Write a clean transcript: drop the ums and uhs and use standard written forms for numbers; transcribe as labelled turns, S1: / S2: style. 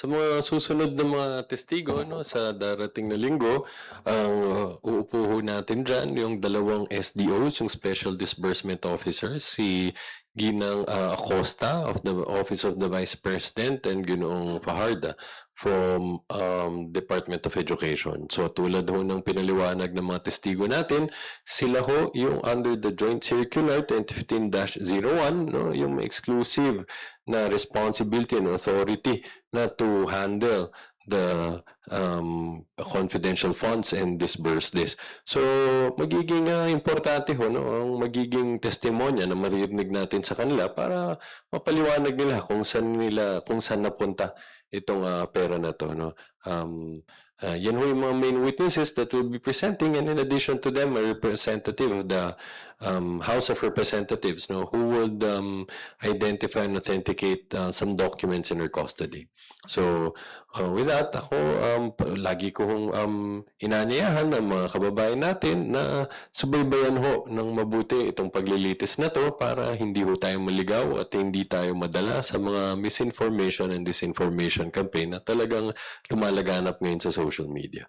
S1: Sa mga susunod na mga testigo, no, sa darating na linggo, ang uupo ho natin dyan yung dalawang SDOs, yung Special Disbursement Officers, si Ginang Acosta of the Office of the Vice President and Ginoong Fajarda from Department of Education. So tulad ho ng pinaliwanag ng mga testigo natin, sila ho yung under the Joint Circular 2015-01, no, yung exclusive na responsibility and authority na to handle the confidential funds and disburse this. So, magiging importante ho, no, ang magiging testimonya na maririnig natin sa kanila para mapaliwanag nila kung saan napunta itong pera na to, no. Yan ho yung mga main witnesses that will be presenting, and in addition to them, a representative of the House of Representatives, no, who would identify and authenticate some documents in her custody. So, with that, ako lagi kong inaanyayahan ng mga kababayan natin na subaybayan ho ng mabuti itong paglilitis na to para hindi ho tayo maligaw at hindi tayo madala sa mga misinformation and disinformation campaign na talagang lumalaganap ngayon sa social media.